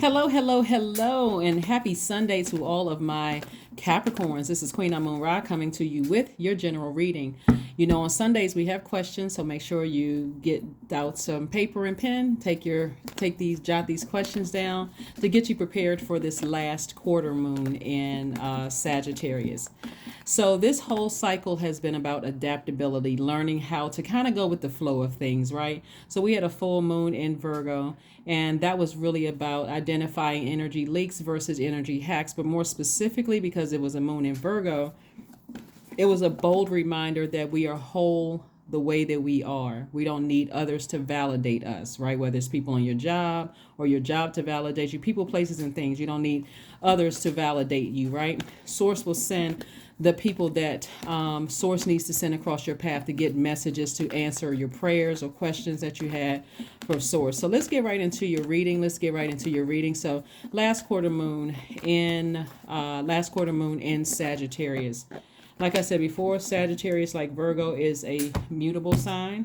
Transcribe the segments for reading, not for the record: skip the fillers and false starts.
Hello, hello, hello, and happy Sunday to all of my Capricorns. This is Queen Amun Ra coming to you with your general reading. You know, on Sundays we have questions, so make sure you get out some paper and pen. Jot these questions down to get you prepared for this last quarter moon in Sagittarius. So this whole cycle has been about adaptability, learning how to kind of go with the flow of things, right? So we had a full moon in Virgo, and that was really about identifying energy leaks versus energy hacks, but more specifically because it was a moon in Virgo, it was a bold reminder that we are whole the way that we are. We don't need others to validate us, right? Whether it's people on your job or your job to validate you, people, places, and things. You don't need others to validate you, right? Source will send the people that Source needs to send across your path to get messages to answer your prayers or questions that you had for Source. So let's get right into your reading. So last quarter moon in Sagittarius. Like I said before, Sagittarius, like Virgo, is a mutable sign.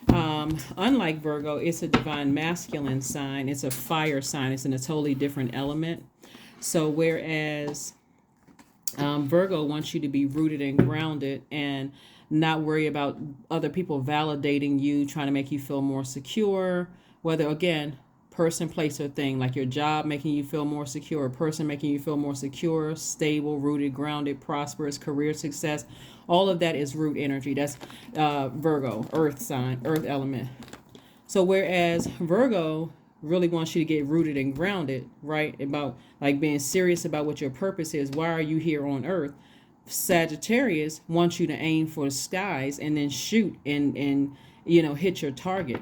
Unlike Virgo, it's a divine masculine sign. It's a fire sign. It's in a totally different element. So whereas Virgo wants you to be rooted and grounded and not worry about other people validating you, trying to make you feel more secure, whether, again, person, place, or thing, like your job making you feel more secure, a person making you feel more secure, stable, rooted, grounded, prosperous, career success. All of that is root energy. That's Virgo, earth sign, earth element. So whereas Virgo really wants you to get rooted and grounded, right? About like being serious about what your purpose is. Why are you here on earth? Sagittarius wants you to aim for the skies and then shoot and hit your target.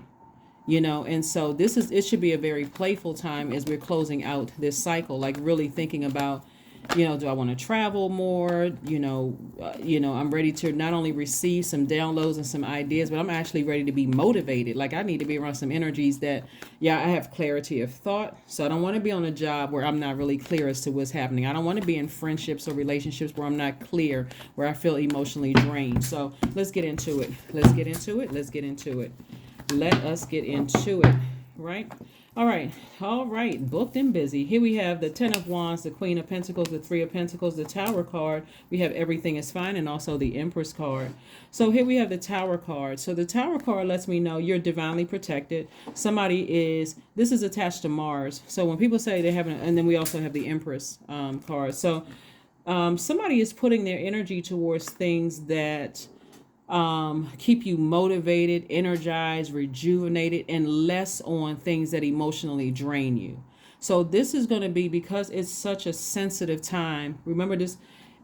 And so it should be a very playful time as we're closing out this cycle, like really thinking about, do I want to travel more? I'm ready to not only receive some downloads and some ideas, but I'm actually ready to be motivated. Like I need to be around some energies that, I have clarity of thought. So I don't want to be on a job where I'm not really clear as to what's happening. I don't want to be in friendships or relationships where I'm not clear, where I feel emotionally drained. So let's get into it. Let us get into it, right? All right. Booked and busy. Here we have the Ten of Wands, the Queen of Pentacles, the Three of Pentacles, the Tower card. We have Everything is Fine, and also the Empress card. So here we have the Tower card. So the Tower card lets me know you're divinely protected. This is attached to Mars. So when people say they haven't, and then we also have the Empress card. So somebody is putting their energy towards things that keep you motivated, energized, rejuvenated, and less on things that emotionally drain you. So this is going to be, because it's such a sensitive time. Remember this,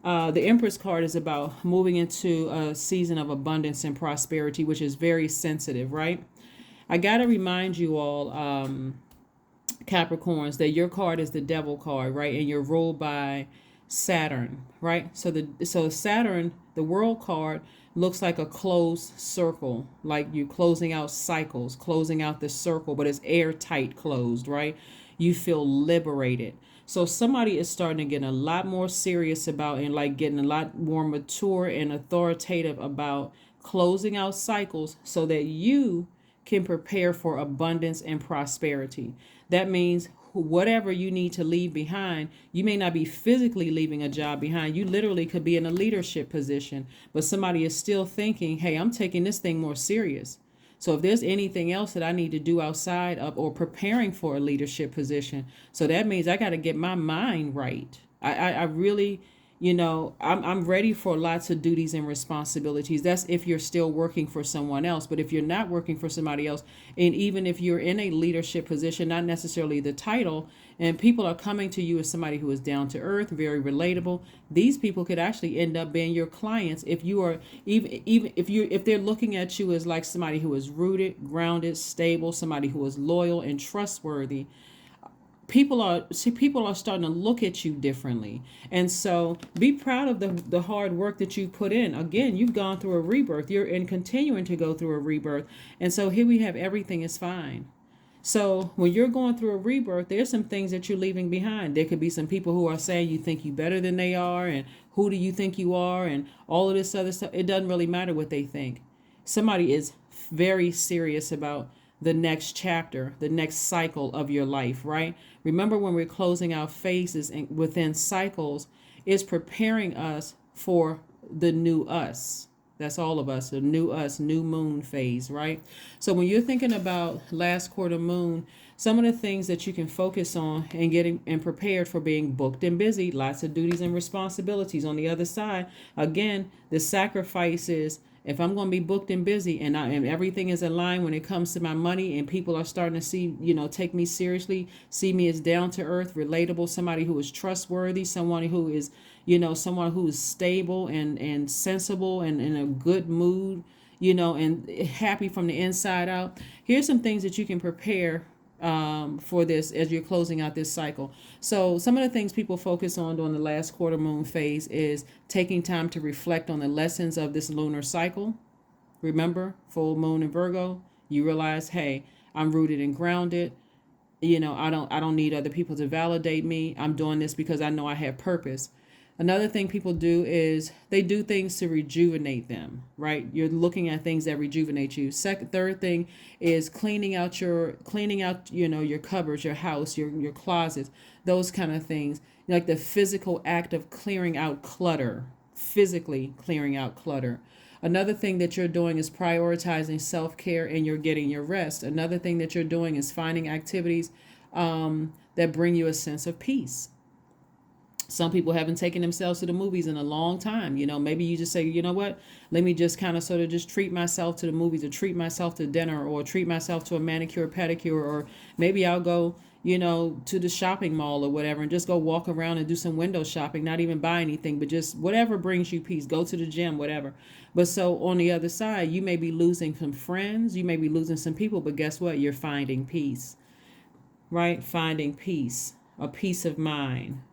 the Empress card is about moving into a season of abundance and prosperity, which is very sensitive, right? I got to remind you all, Capricorns, that your card is the Devil card, right? And you're ruled by Saturn, right? So Saturn, the World card, looks like a closed circle, like you're closing out cycles, closing out the circle, but it's airtight closed, right? You feel liberated. So somebody is starting to get a lot more serious about, and like getting a lot more mature and authoritative about closing out cycles so that you can prepare for abundance and prosperity. That means whatever you need to leave behind, you may not be physically leaving a job behind. You literally could be in a leadership position, but somebody is still thinking, hey, I'm taking this thing more serious. So if there's anything else that I need to do outside of or preparing for a leadership position, so that means I got to get my mind right. I really, I'm ready for lots of duties and responsibilities. That's if you're still working for someone else. But if you're not working for somebody else, and even if you're in a leadership position, not necessarily the title, and people are coming to you as somebody who is down to earth, very relatable, these people could actually end up being your clients if you are even if they're looking at you as like somebody who is rooted, grounded, stable, somebody who is loyal and trustworthy. People are starting to look at you differently. And so be proud of the hard work that you put in. Again, you've gone through a rebirth. You're in continuing to go through a rebirth. And so here we have Everything is Fine. So when you're going through a rebirth, there's some things that you're leaving behind. There could be some people who are saying you think you better than they are, and who do you think you are, and all of this other stuff. It doesn't really matter what they think. Somebody is very serious about the next chapter, the next cycle of your life, right? Remember, when we're closing out phases and within cycles, it's preparing us for the new us. That's all of us, the new us, new moon phase, right? So when you're thinking about last quarter moon, some of the things that you can focus on and getting and prepared for being booked and busy, lots of duties and responsibilities. On the other side, again, the sacrifice is, if I'm going to be booked and busy and everything is aligned when it comes to my money, and people are starting to see, take me seriously, see me as down to earth, relatable, somebody who is trustworthy, someone who is, someone who is stable and sensible and in a good mood, and happy from the inside out. Here's some things that you can prepare for this as you're closing out this cycle. So some of the things people focus on during the last quarter moon phase is taking time to reflect on the lessons of this lunar cycle. Remember, full moon in Virgo, you realize, hey, I'm rooted and grounded. I don't need other people to validate me. I'm doing this because I know I have purpose. Another thing people do is they do things to rejuvenate them, right? You're looking at things that rejuvenate you. Third thing is cleaning out your cupboards, your house, your closets, those kind of things. Like the physical act of clearing out clutter, physically clearing out clutter. Another thing that you're doing is prioritizing self-care, and you're getting your rest. Another thing that you're doing is finding activities that bring you a sense of peace. Some people haven't taken themselves to the movies in a long time. Maybe you just say, you know what, let me just kind of sort of just treat myself to the movies, or treat myself to dinner, or treat myself to a manicure, pedicure, or maybe I'll go, to the shopping mall or whatever, and just go walk around and do some window shopping, not even buy anything, but just whatever brings you peace. Go to the gym, whatever. But so on the other side, you may be losing some friends, you may be losing some people, but guess what? You're finding peace, right? Finding peace, a peace of mind.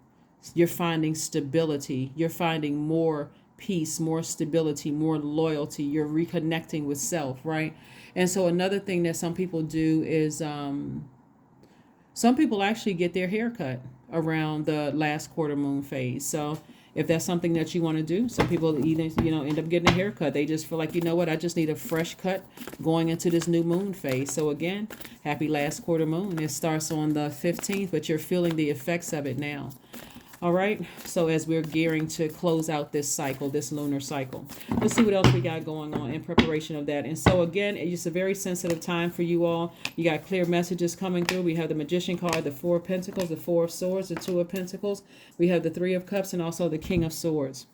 You're finding stability. You're finding more peace, more stability, more loyalty. You're reconnecting with self, right? And so another thing that some people do is some people actually get their hair cut around the last quarter moon phase. So if that's something that you want to do, some people either, end up getting a haircut. They just feel like, what, I just need a fresh cut going into this new moon phase. So again, happy last quarter moon. It starts on the 15th, but you're feeling the effects of it now. All right, so as we're gearing to close out this cycle, this lunar cycle, let's see what else we got going on in preparation of that. And so again, it's a very sensitive time for you all. You got clear messages coming through. We have the Magician card, the Four of Pentacles, the Four of Swords, the Two of Pentacles. We have the Three of Cups, and also the King of Swords.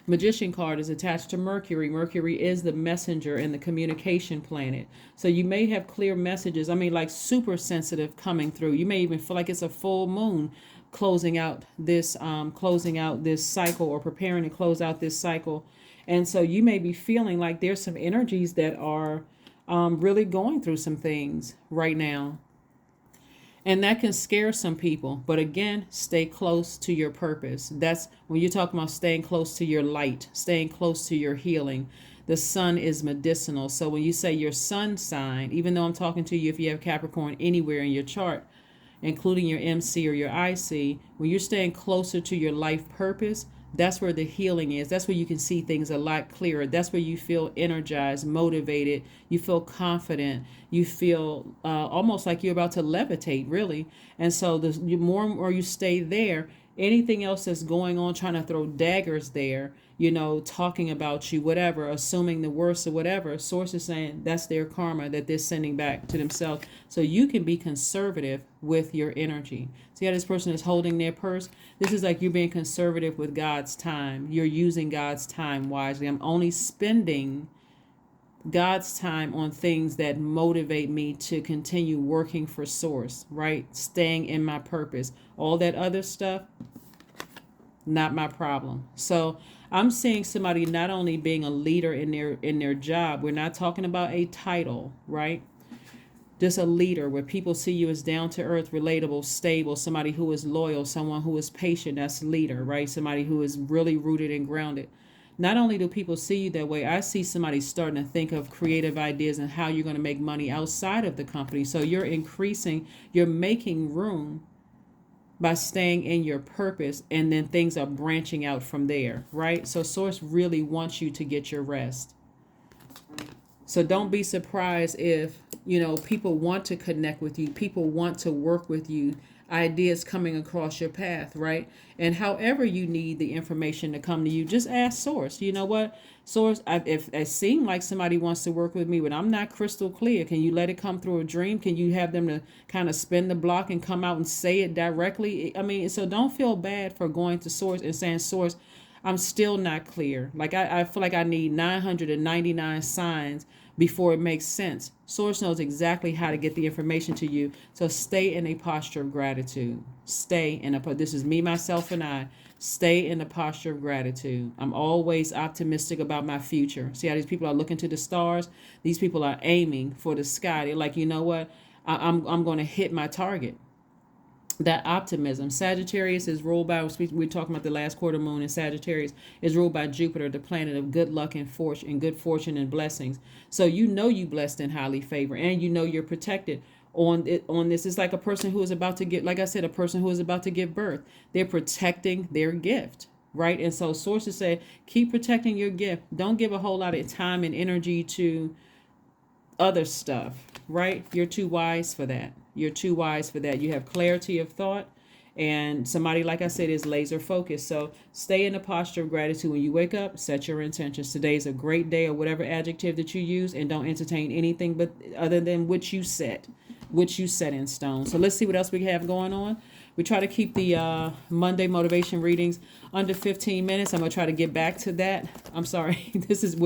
Magician card is attached to Mercury. Mercury is the messenger and the communication planet. So you may have clear messages, like super sensitive coming through. You may even feel like it's a full moon closing out this cycle, or preparing to close out this cycle. And so you may be feeling like there's some energies that are really going through some things right now. And that can scare some people. But again, stay close to your purpose. That's when you're talking about staying close to your light, staying close to your healing. The sun is medicinal. So when you say your sun sign, even though I'm talking to you if you have Capricorn anywhere in your chart, including your MC or your IC, when you're staying closer to your life purpose, that's where the healing is. That's where you can see things a lot clearer. That's where you feel energized, motivated. You feel confident. You feel almost like you're about to levitate, really. And so the more and more you stay there, anything else that's going on, trying to throw daggers there, talking about you, whatever, assuming the worst or whatever, source is saying that's their karma that they're sending back to themselves. So you can be conservative with your energy. See how this person is holding their purse? This is like you being conservative with God's time. You're using God's time wisely. I'm only spending God's time on things that motivate me to continue working for source, right? Staying in my purpose. All that other stuff, not my problem. So I'm seeing somebody not only being a leader in their job. We're not talking about a title, right? Just a leader where people see you as down to earth, relatable, stable, somebody who is loyal, someone who is patient. That's leader, right? Somebody who is really rooted and grounded. Not only do people see you that way, I see somebody starting to think of creative ideas and how you're going to make money outside of the company. So you're making room by staying in your purpose, and then things are branching out from there, right? So source really wants you to get your rest. So don't be surprised if, people want to connect with you, people want to work with you, ideas coming across your path, right? And however you need the information to come to you, just ask Source. You know what? Source, if it seems like somebody wants to work with me, but I'm not crystal clear, can you let it come through a dream? Can you have them to kind of spin the block and come out and say it directly? I mean, so don't feel bad for going to Source and saying, Source, I'm still not clear. Like I feel like I need 999 signs before it makes sense. Source knows exactly how to get the information to you. So stay in a posture of gratitude. This is me, myself, and I. Stay in a posture of gratitude. I'm always optimistic about my future. See how these people are looking to the stars? These people are aiming for the sky. They're like, you know what? I'm going to hit my target. That optimism. Sagittarius is ruled by, we're talking about the last quarter moon in Sagittarius, is ruled by Jupiter, the planet of good luck and good fortune and blessings. So you blessed and highly favored, and you're protected on this. It's like a person who is about to get, like I said, a person who is about to give birth. They're protecting their gift, right? And so sources say, keep protecting your gift. Don't give a whole lot of time and energy to other stuff, right? You're too wise for that. You're too wise for that. You have clarity of thought, and somebody, like I said, is laser focused. So stay in the posture of gratitude. When you wake up, set your intentions. Today is a great day, or whatever adjective that you use, and don't entertain anything but other than which you set in stone. So let's see what else we have going on. We try to keep the Monday motivation readings under 15 minutes. I'm going to try to get back to that. I'm sorry. This is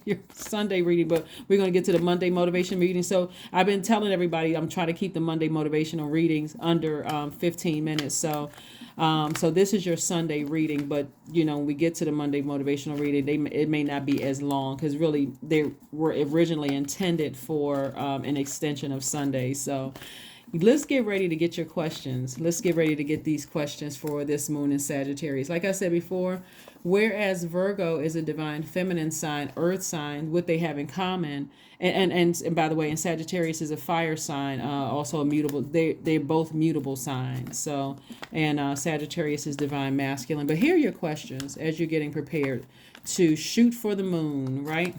your Sunday reading, but we're going to get to the Monday motivation reading. So I've been telling everybody I'm trying to keep the Monday motivational readings under 15 minutes. So this is your Sunday reading, but when we get to the Monday motivational reading, it may not be as long, because really they were originally intended for an extension of Sunday. So let's get ready to get your questions. Let's get ready to get these questions for this moon in Sagittarius. Like I said before, whereas Virgo is a divine feminine sign, earth sign, what they have in common, and by the way, and Sagittarius is a fire sign, also a mutable. They're both mutable signs. So, and Sagittarius is divine masculine. But here are your questions as you're getting prepared to shoot for the moon, right?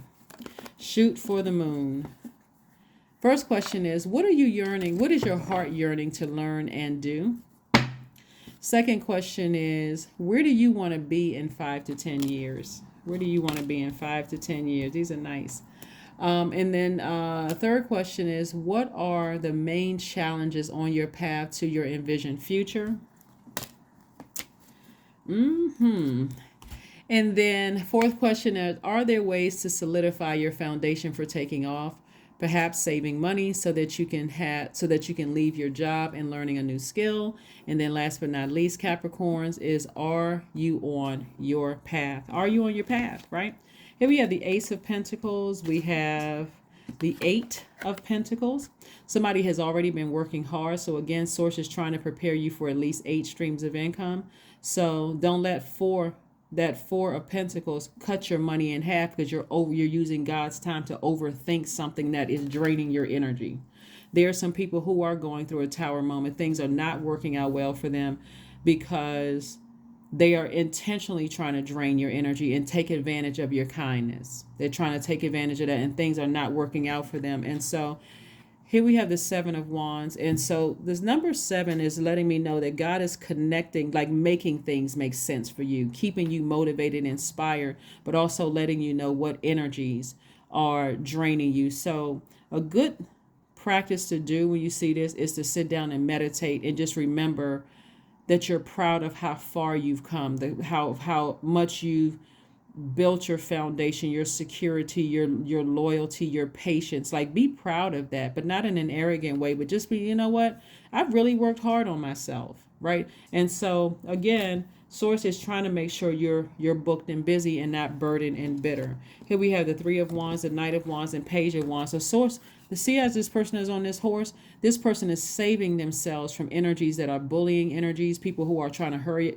Shoot for the moon. First question is, what are you yearning? What is your heart yearning to learn and do? Second question is, where do you want to be in 5 to 10 years? Where do you want to be in 5 to 10 years? These are nice. And then third question is, what are the main challenges on your path to your envisioned future? And then fourth question is, are there ways to solidify your foundation for taking off? Perhaps saving money so that you can leave your job and learning a new skill. And then last but not least, Capricorns, is, are you on your path? Are you on your path, right? Here we have the Ace of Pentacles. We have the 8 of Pentacles. Somebody has already been working hard. So again, Source is trying to prepare you for at least 8 streams of income. So don't let that 4 of Pentacles cut your money in half, because you're using God's time to overthink something that is draining your energy. There are some people who are going through a tower moment. Things are not working out well for them because they are intentionally trying to drain your energy and take advantage of your kindness. They're trying to take advantage of that, and things are not working out for them. And so here we have the 7 of Wands. And so this number 7 is letting me know that God is connecting, like making things make sense for you, keeping you motivated, inspired, but also letting you know what energies are draining you. So a good practice to do when you see this is to sit down and meditate and just remember that you're proud of how far you've come, how much you've built your foundation, your security, your loyalty, your patience. Like, be proud of that, but not in an arrogant way, but just be, you know what? I've really worked hard on myself, right? And so again, Source is trying to make sure you're booked and busy and not burdened and bitter. Here we have the 3 of Wands, the Knight of Wands, and Page of Wands. So Source see as this person is on this horse, this person is saving themselves from energies that are bullying energies, people who are trying to hurry,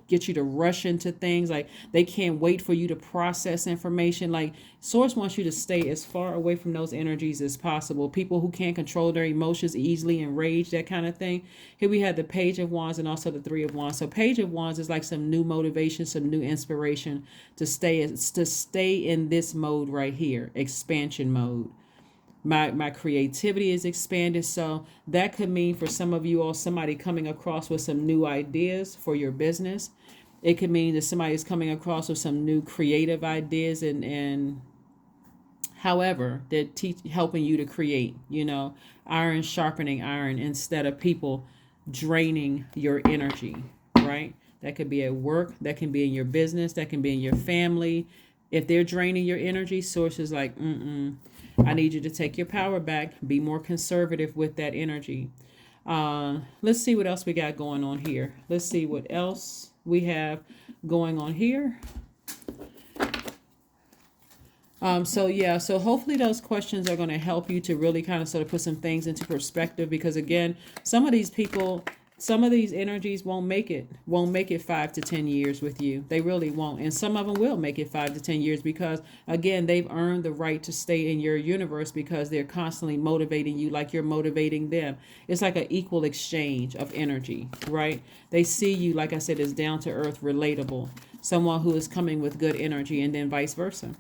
get you to rush into things. Like they can't wait for you to process information. Like Source wants you to stay as far away from those energies as possible. People who can't control their emotions easily, enraged, that kind of thing. Here we have the Page of Wands and also the Three of Wands. So Page of Wands is like some new motivation, some new inspiration to stay in this mode right here, expansion mode. My creativity is expanded. So that could mean for some of you all, somebody coming across with some new ideas for your business. It could mean that somebody is coming across with some new creative ideas and however they're helping you to create, iron sharpening iron instead of people draining your energy, right? That could be at work, that can be in your business, that can be in your family. If they're draining your energy, Source is like, I need you to take your power back, be more conservative with that energy. Let's see what else we got going on here. Let's see what else we have going on here. So hopefully those questions are going to help you to really kind of sort of put some things into perspective, because again, some of these energies won't make it 5 to 10 years with you. They really won't. And some of them will make it 5 to 10 years because again, they've earned the right to stay in your universe because they're constantly motivating you like you're motivating them. It's like an equal exchange of energy, right? They see you, like I said, as down to earth, relatable, someone who is coming with good energy, and then vice versa.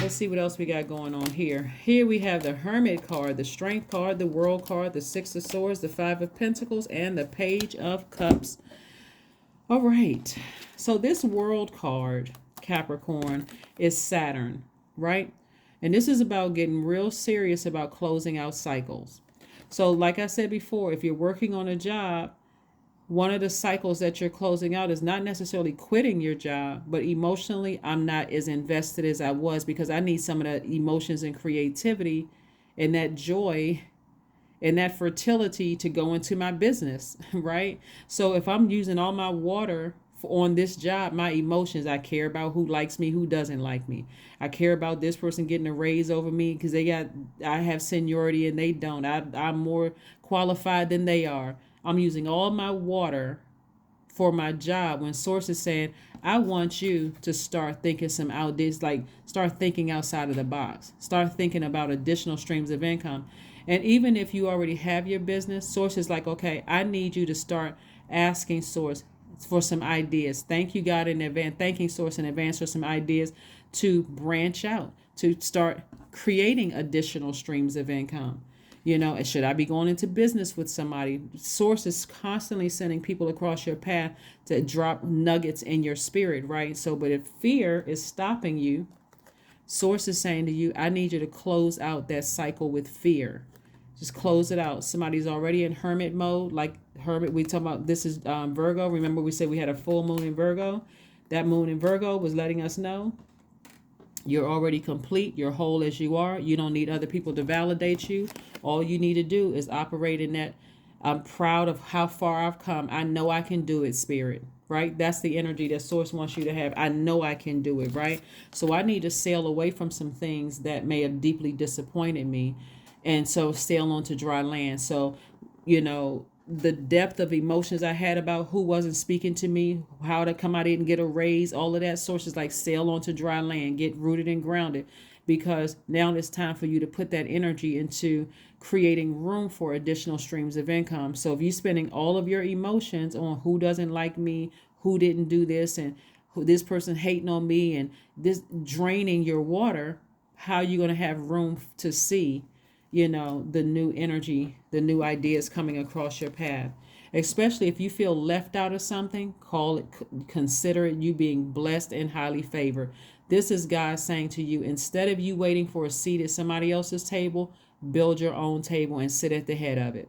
Let's see what else we got going on here. Here we have the Hermit card, the Strength card, the World card, the Six of Swords, the Five of Pentacles, and the Page of Cups. All right. So this World card, Capricorn, is Saturn, right? And this is about getting real serious about closing out cycles. So like I said before, if you're working on a job, one of the cycles that you're closing out is not necessarily quitting your job, but emotionally, I'm not as invested as I was because I need some of the emotions and creativity and that joy and that fertility to go into my business, right? So if I'm using all my water on this job, my emotions, I care about who likes me, who doesn't like me. I care about this person getting a raise over me because I have seniority and they don't. I'm more qualified than they are. I'm using all my water for my job when Source is saying, I want you to start thinking some ideas, like start thinking outside of the box, start thinking about additional streams of income. And even if you already have your business, Source is like, okay, I need you to start asking Source for some ideas. Thank you, God, in advance. Thanking Source in advance for some ideas to branch out, to start creating additional streams of income. Should I be going into business with somebody? Source is constantly sending people across your path to drop nuggets in your spirit, right? So, but if fear is stopping you, Source is saying to you, I need you to close out that cycle with fear. Just close it out. Somebody's already in hermit mode, like hermit. We talk about this is Virgo. Remember we said we had a full moon in Virgo. That moon in Virgo was letting us know you're already complete. You're whole as you are. You don't need other people to validate you. All you need to do is operate in that. I'm proud of how far I've come. I know I can do it, spirit, right? That's the energy that Source wants you to have. I know I can do it, right? So I need to sail away from some things that may have deeply disappointed me. And so sail onto dry land. So, the depth of emotions I had about who wasn't speaking to me, how to come, I didn't get a raise, all of that Source is like sail onto dry land, get rooted and grounded, because now it's time for you to put that energy into creating room for additional streams of income. So if you're spending all of your emotions on who doesn't like me, who didn't do this, and who this person hating on me, and this draining your water, how are you going to have room to see the new energy, the new ideas coming across your path? Especially if you feel left out of something, consider it you being blessed and highly favored. This is God saying to you, instead of you waiting for a seat at somebody else's table, build your own table and sit at the head of it.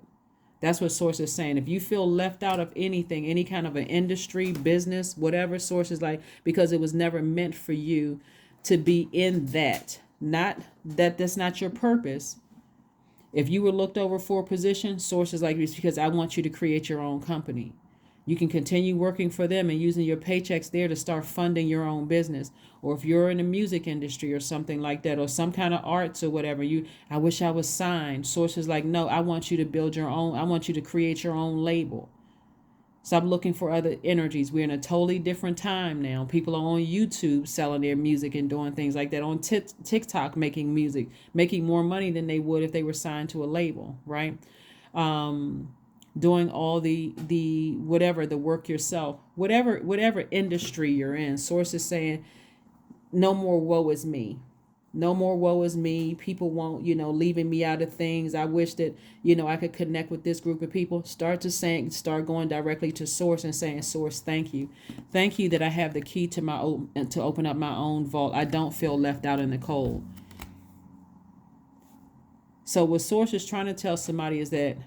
That's what Source is saying. If you feel left out of anything, any kind of an industry, business, whatever, Source is like, because it was never meant for you to be in that. Not that that's not your purpose. If you were looked over for a position, Source is like, it's because I want you to create your own company. You can continue working for them and using your paychecks there to start funding your own business. Or if you're in the music industry or something like that, or some kind of arts or whatever, I wish I was signed. Sources like, no, I want you to build your own. I want you to create your own label. Stop looking for other energies. We're in a totally different time now. People are on YouTube selling their music and doing things like that. On TikTok making music, making more money than they would if they were signed to a label, right? Doing all the whatever, the work yourself, whatever industry you're in. Source is saying, no more woe is me. No more woe is me. People won't, leaving me out of things. I wish that, I could connect with this group of people. Start going directly to source and saying, source, thank you. Thank you that I have the key to to open up my own vault. I don't feel left out in the cold. So what source is trying to tell somebody is that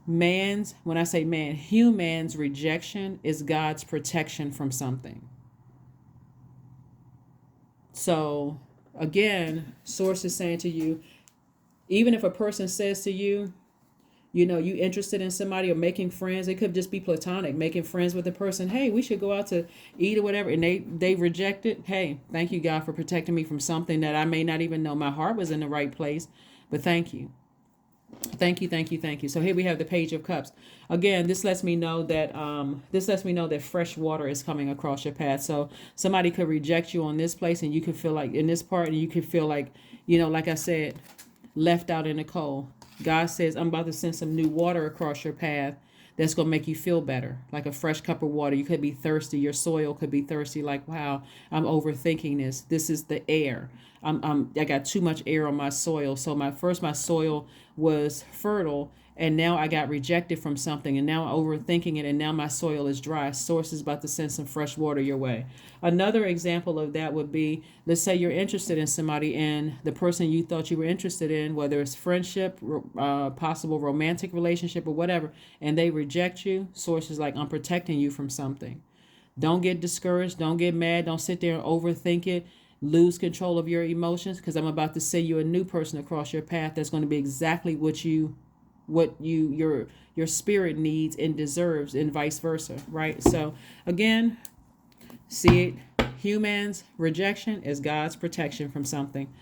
when I say man, human's rejection is God's protection from something. So again, source is saying to you, even if a person says to you, you interested in somebody or making friends, it could just be platonic, making friends with a person. Hey, we should go out to eat or whatever. And they reject it. Hey, thank you, God, for protecting me from something that I may not even know my heart was in the right place. But thank you. Thank you, thank you, thank you. So here we have the Page of Cups. Again, this lets me know that fresh water is coming across your path. So somebody could reject you on this place, and you could feel like in this part, and you could feel like, like I said, left out in the cold. God says, I'm about to send some new water across your path that's going to make you feel better, like a fresh cup of water. You could be thirsty. Your soil could be thirsty. Like, wow, I'm overthinking this. This is the air. I got too much air on my soil. So my soil was fertile, and now I got rejected from something, and now I'm overthinking it, and now my soil is dry. Source is about to send some fresh water your way. Another example of that would be, let's say you're interested in somebody, and the person you thought you were interested in, whether it's friendship, possible romantic relationship or whatever, and they reject you. Source is like, I'm protecting you from something. Don't get discouraged. Don't get mad. Don't sit there and overthink it. Lose control of your emotions, because I'm about to send you a new person across your path that's going to be exactly what your spirit needs and deserves, and vice versa, right? So again, see it, humans' rejection is God's protection from something.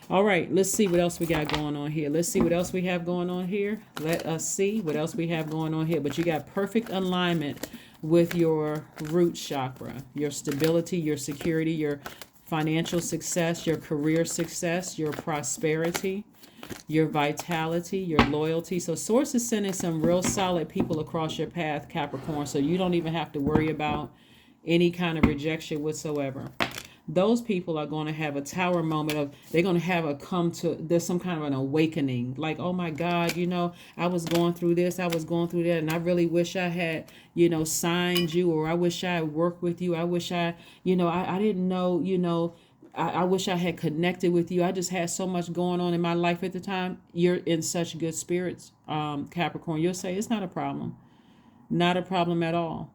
All right, let's see what else we got going on here. Let's see what else we have going on here. Let us see what else we have going on here. But you got perfect alignment with your root chakra, your stability, your security, your financial success, your career success, your prosperity, your vitality, your loyalty. So source is sending some real solid people across your path, Capricorn, so you don't even have to worry about any kind of rejection whatsoever. Those people are going to have a tower moment they're going to have there's some kind of an awakening, like, oh my God, I was going through this, I was going through that, and I really wish I had, signed you, or I wish I had worked with you. I wish I didn't know, I wish I had connected with you. I just had so much going on in my life at the time. You're in such good spirits, Capricorn. You'll say it's not a problem. Not a problem at all.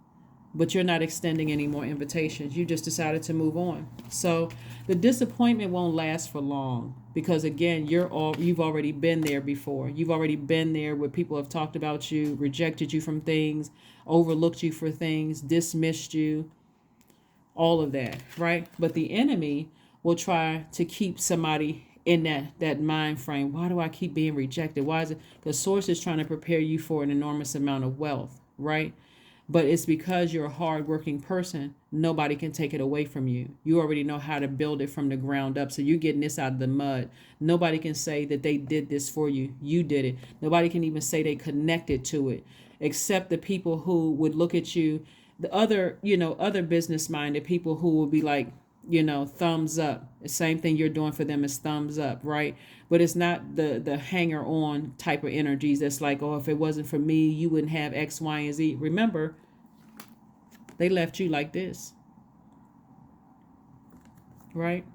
But you're not extending any more invitations. You just decided to move on. So the disappointment won't last for long, because again, you've already been there before. You've already been there where people have talked about you, rejected you from things, overlooked you for things, dismissed you, all of that, right? But the enemy will try to keep somebody in that mind frame. Why do I keep being rejected? Why is it? Because source is trying to prepare you for an enormous amount of wealth, right? But it's because you're a hardworking person, nobody can take it away from you. You already know how to build it from the ground up. So you're getting this out of the mud. Nobody can say that they did this for you. You did it. Nobody can even say they connected to it, except the people who would look at you, the other business-minded people who will be like, thumbs up. The same thing you're doing for them is thumbs up, right? But it's not the hanger-on type of energies that's like, oh, if it wasn't for me, you wouldn't have X, Y, and Z. Remember, they left you like this, right?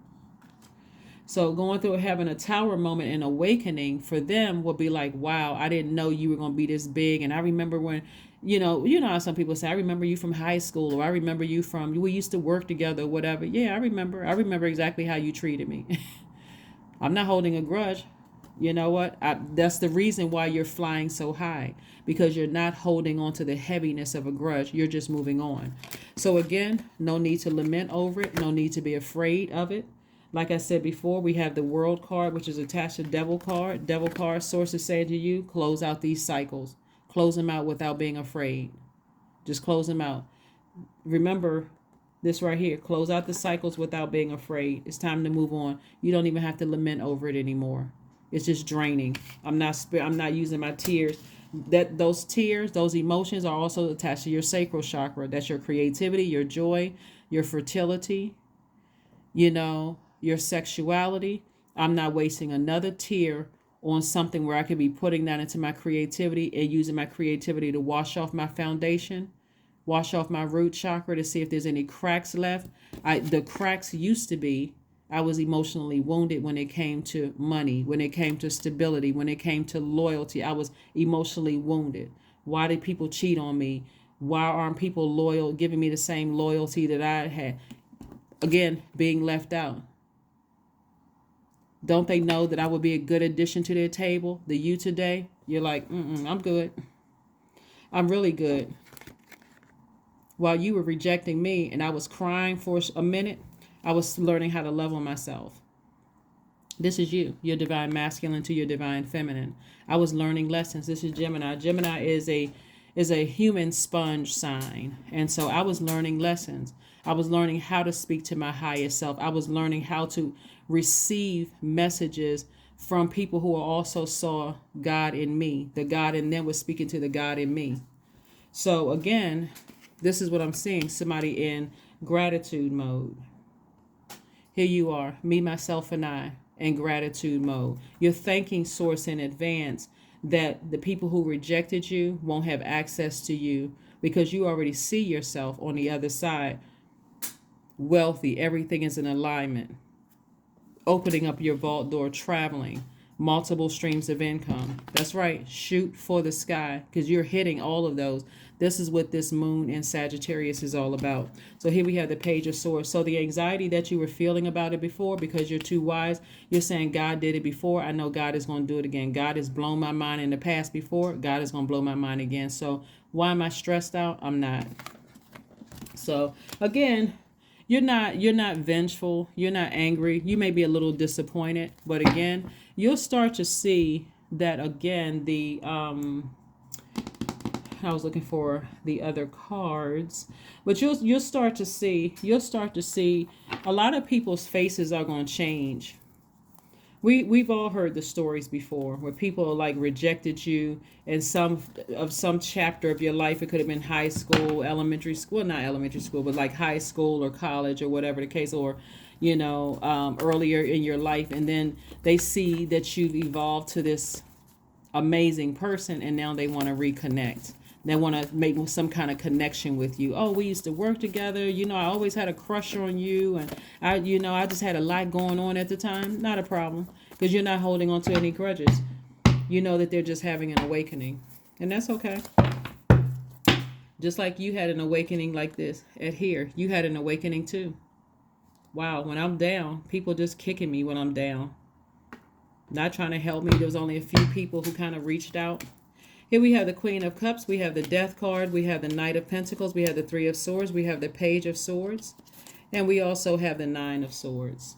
So going through having a tower moment and awakening for them will be like, wow, I didn't know you were going to be this big. And I remember when, you know how some people say, I remember you from high school, or I remember you from, we used to work together, or whatever. Yeah, I remember exactly how you treated me. I'm not holding a grudge. You know what? That's the reason why you're flying so high, because you're not holding on to the heaviness of a grudge. You're just moving on. So again, no need to lament over it. No need to be afraid of it. Like I said before, we have the World card, which is attached to Devil card. Devil card, source is saying to you, close out these cycles. Close them out without being afraid. Just close them out. Remember this right here. Close out the cycles without being afraid. It's time to move on. You don't even have to lament over it anymore. It's just draining. I'm not using my tears. Those tears, those emotions are also attached to your sacral chakra. That's your creativity, your joy, your fertility, your sexuality. I'm not wasting another tear on something where I could be putting that into my creativity and using my creativity to wash off my foundation, wash off my root chakra to see if there's any cracks left. The cracks used to be I was emotionally wounded when it came to money, when it came to stability, when it came to loyalty. I was emotionally wounded. Why did people cheat on me? Why aren't people loyal, giving me the same loyalty that I had? Again, being left out. Don't they know that I would be a good addition to their table? The you today, you're like, I'm good. I'm really good. While you were rejecting me and I was crying for a minute, I was learning how to love on myself. This is you, your divine masculine to your divine feminine. I was learning lessons. This is Gemini. Gemini is a human sponge sign. And so I was learning lessons. I was learning how to speak to my highest self. I was learning how to receive messages from people who also saw God in me. The God in them was speaking to the God in me. So again, this is what I'm seeing. Somebody in gratitude mode. Here you are, me, myself, and I, in gratitude mode. You're thanking Source in advance that the people who rejected you won't have access to you, because you already see yourself on the other side. Wealthy, everything is in alignment. Opening up your vault door, traveling, multiple streams of income. That's right, shoot for the sky, because you're hitting all of those. This is what this moon in Sagittarius is all about. So here we have the Page of Swords. So the anxiety that you were feeling about it before, because you're too wise, you're saying God did it before. I know God is going to do it again. God has blown my mind in the past before. God is going to blow my mind again. So why am I stressed out? I'm not. So again, you're not vengeful. You're not angry. You may be a little disappointed, but again, you'll start to see that again. I was looking for the other cards, but you'll start to see a lot of people's faces are going to change. We've all heard the stories before where people like rejected you in some chapter of your life. It could have been high school, elementary school, well, not elementary school, but like high school or college or whatever the case, or earlier in your life, and then they see that you've evolved to this amazing person, and now they want to reconnect. They want to make some kind of connection with you. Oh, we used to work together. I always had a crush on you. And I just had a lot going on at the time. Not a problem, because you're not holding on to any grudges. You know that they're just having an awakening. And that's okay. Just like you had an awakening like this at here. You had an awakening too. Wow, when I'm down, people just kicking me when I'm down. Not trying to help me. There was only a few people who kind of reached out. Here we have the Queen of Cups, we have the Death card, we have the Knight of Pentacles, we have the Three of Swords, we have the Page of Swords, and we also have the Nine of Swords.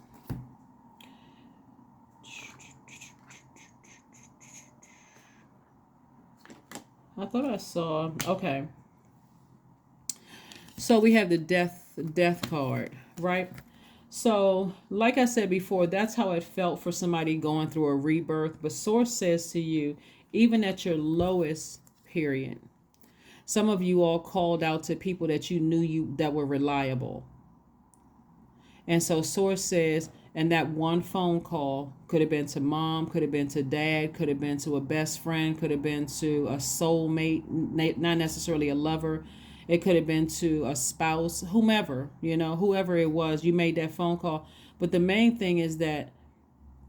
I thought I saw, okay. So we have the Death card, right? So, like I said before, that's how it felt for somebody going through a rebirth. But Source says to you, even at your lowest period, some of you all called out to people that you knew that were reliable. And so Source says, and that one phone call could have been to mom, could have been to dad, could have been to a best friend, could have been to a soulmate, not necessarily a lover. It could have been to a spouse, whomever it was, you made that phone call. But the main thing is that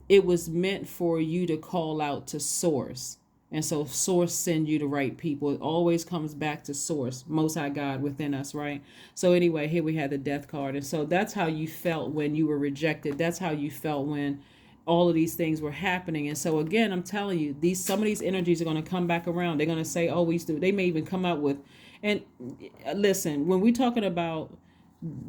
it was meant for you to call out to Source. And so Source send you the right people. It always comes back to Source, Most High God within us, right? So anyway, here we had the Death card. And so that's how you felt when you were rejected. That's how you felt when all of these things were happening. And so again, I'm telling you, some of these energies are going to come back around. They're going to say, oh, we still, they may even come out with, and listen, when we're talking about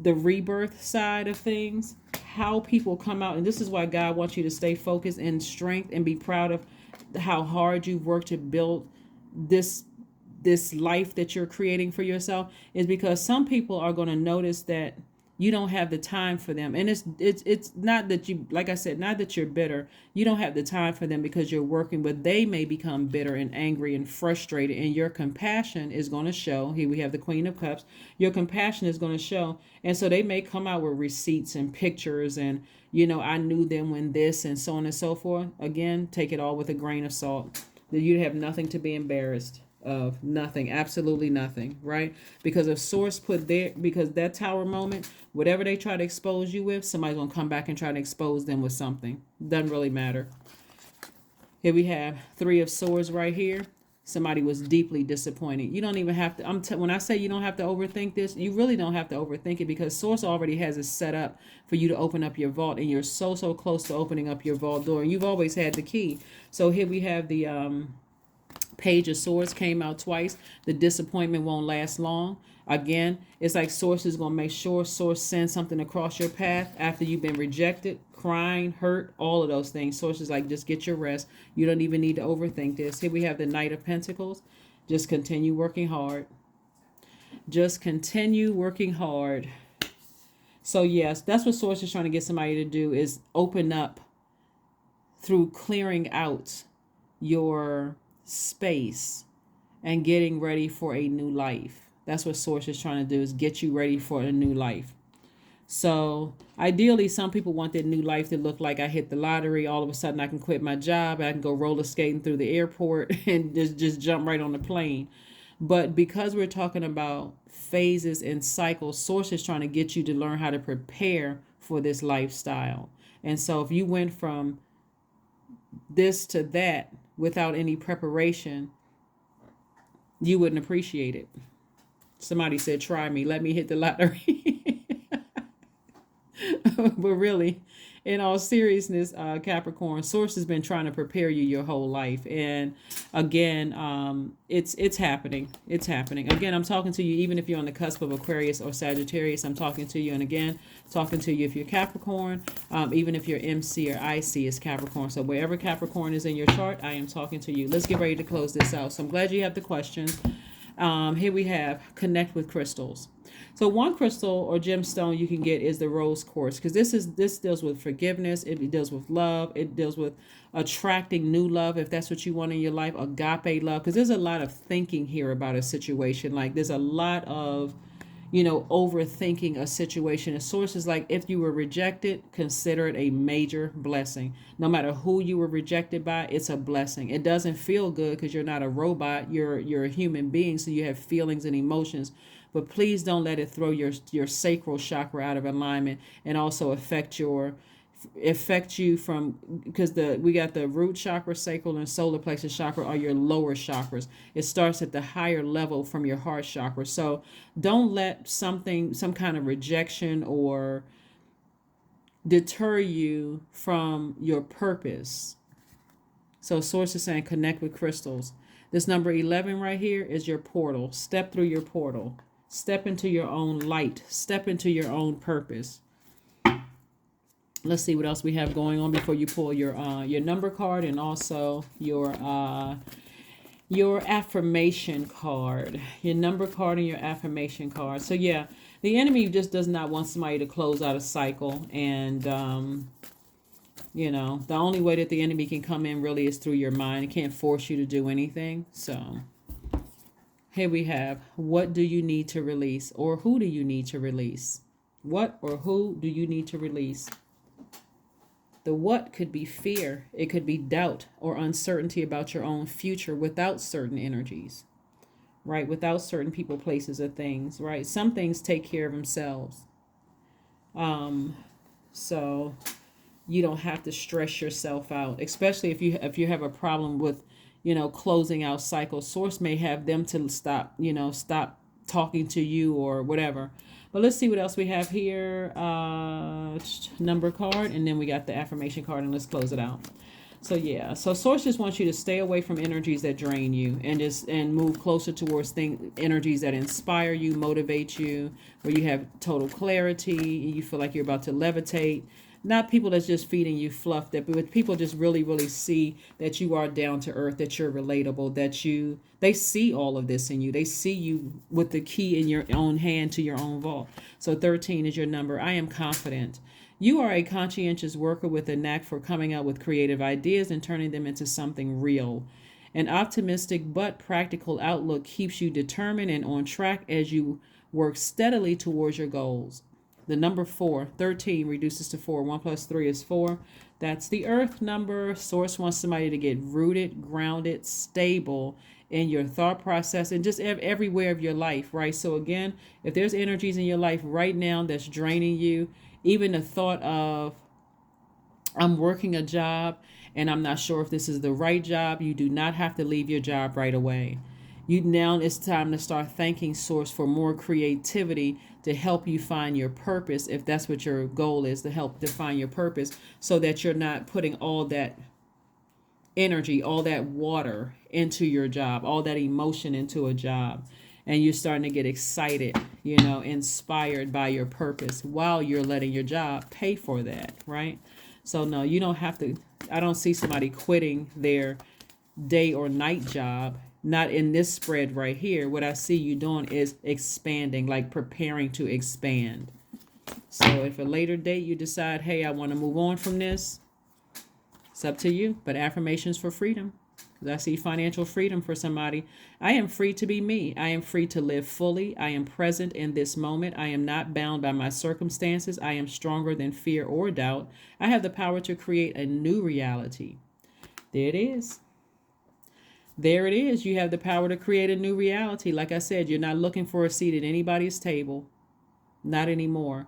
the rebirth side of things, how people come out, and this is why God wants you to stay focused and strength and be proud of how hard you've worked to build this life that you're creating for yourself, is because some people are going to notice that you don't have the time for them. And it's not that you, like I said, not that you're bitter. You don't have the time for them because you're working, but they may become bitter and angry and frustrated, and your compassion is going to show. Here we have the Queen of Cups. Your compassion is going to show. And so they may come out with receipts and pictures and, I knew them when this, and so on and so forth. Again, take it all with a grain of salt. That you have nothing to be embarrassed of. Nothing, absolutely nothing, right? Because if source put there, because that tower moment, whatever they try to expose you with, somebody's gonna come back and try to expose them with something. Doesn't really matter. Here we have Three of Swords right here. Somebody was deeply disappointed. You don't even have to, when I say you don't have to overthink this, you really don't have to overthink it, because source already has it set up for you to open up your vault, and you're so close to opening up your vault door, and you've always had the key. So here we have the Page of Swords came out twice. The disappointment won't last long. Again, it's like source is going to make sure source sends something across your path after you've been rejected, crying, hurt, all of those things. Source is like, just get your rest. You don't even need to overthink this. Here we have the Knight of Pentacles. Just continue working hard. Just continue working hard. So yes, that's what source is trying to get somebody to do, is open up through clearing out your space and getting ready for a new life. That's what source is trying to do, is get you ready for a new life. So ideally, some people want their new life to look like, I hit the lottery, all of a sudden I can quit my job, I can go roller skating through the airport and just jump right on the plane. But because we're talking about phases and cycles, source is trying to get you to learn how to prepare for this lifestyle. And so if you went from this to that without any preparation, you wouldn't appreciate it. Somebody said, try me, let me hit the lottery. But really, in all seriousness, Capricorn, source has been trying to prepare you your whole life. And again, it's happening. It's happening. Again, I'm talking to you even if you're on the cusp of Aquarius or Sagittarius. I'm talking to you. And again, talking to you if you're Capricorn, even if your MC or IC is Capricorn. So wherever Capricorn is in your chart, I am talking to you. Let's get ready to close this out. So I'm glad you have the questions. Here we have connect with crystals. So one crystal or gemstone you can get is the rose quartz, because this deals with forgiveness. It deals with love. It deals with attracting new love, if that's what you want in your life, agape love, because there's a lot of thinking here about a situation. Like there's a lot of overthinking a situation. And source is like, if you were rejected, consider it a major blessing. No matter who you were rejected by, it's a blessing. It doesn't feel good because you're not a robot. You're a human being, so you have feelings and emotions. But please don't let it throw your sacral chakra out of alignment, and also affect you from, because we got the root chakra, sacral, and solar plexus chakra are your lower chakras. It starts at the higher level from your heart chakra. So don't let some kind of rejection or deter you from your purpose. So source is saying connect with crystals. This number 11 right here is your portal. Step through your portal. Step into your own light. Step into your own purpose. Let's see what else we have going on before you pull your number card and also your affirmation card. Your number card and your affirmation card. So yeah, the enemy just does not want somebody to close out a cycle. And the only way that the enemy can come in really is through your mind. It can't force you to do anything. So here we have, what do you need to release, or who do you need to release? What or who do you need to release? The what could be fear. It could be doubt or uncertainty about your own future without certain energies, right? Without certain people, places, or things, right? Some things take care of themselves. So you don't have to stress yourself out, especially if you have a problem with, closing out cycles. Source may have them to stop talking to you or whatever. But let's see what else we have here. Number card, and then we got the affirmation card, and let's close it out. So yeah, so source just wants you to stay away from energies that drain you, and move closer towards energies that inspire you, motivate you, where you have total clarity, you feel like you're about to levitate. Not people that's just feeding you fluff, but people just really, really see that you are down to earth, that you're relatable, they see all of this in you. They see you with the key in your own hand to your own vault. So 13 is your number. I am confident. You are a conscientious worker with a knack for coming up with creative ideas and turning them into something real. An optimistic but practical outlook keeps you determined and on track as you work steadily towards your goals. The number 4, 13 reduces to 4. 1 plus 3 is 4. That's the earth number. Source wants somebody to get rooted, grounded, stable in your thought process and just everywhere of your life, right? So again, if there's energies in your life right now that's draining you, even the thought of, I'm working a job and I'm not sure if this is the right job, you do not have to leave your job right away. Now it's time to start thanking Source for more creativity to help you find your purpose, if that's what your goal is, to help define your purpose, so that you're not putting all that energy, all that water into your job, all that emotion into a job. And you're starting to get excited, inspired by your purpose while you're letting your job pay for that, right? So no, you don't have to. I don't see somebody quitting their day or night job. Not in this spread right here. What I see you doing is expanding, like preparing to expand. So if at a later date you decide, hey, I want to move on from this, it's up to you. But affirmations for freedom. I see financial freedom for somebody. I am free to be me. I am free to live fully. I am present in this moment. I am not bound by my circumstances. I am stronger than fear or doubt. I have the power to create a new reality. There it is. There it is. You have the power to create a new reality. Like I said, you're not looking for a seat at anybody's table. Not anymore.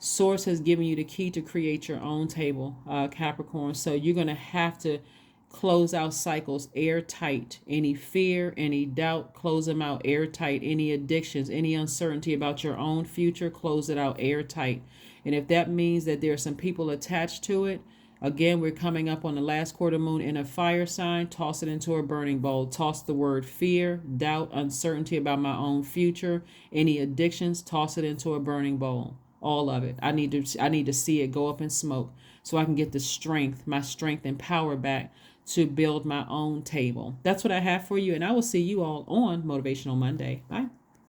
Source has given you the key to create your own table, Capricorn. So you're going to have to close out cycles airtight. Any fear, any doubt, close them out airtight. Any addictions, any uncertainty about your own future, close it out airtight. And if that means that there are some people attached to it, again, we're coming up on the last quarter moon in a fire sign. Toss it into a burning bowl. Toss the word fear, doubt, uncertainty about my own future, any addictions. Toss it into a burning bowl. All of it. I need to see it go up in smoke so I can get the strength, my strength and power back to build my own table. That's what I have for you, and I will see you all on Motivational Monday. Bye.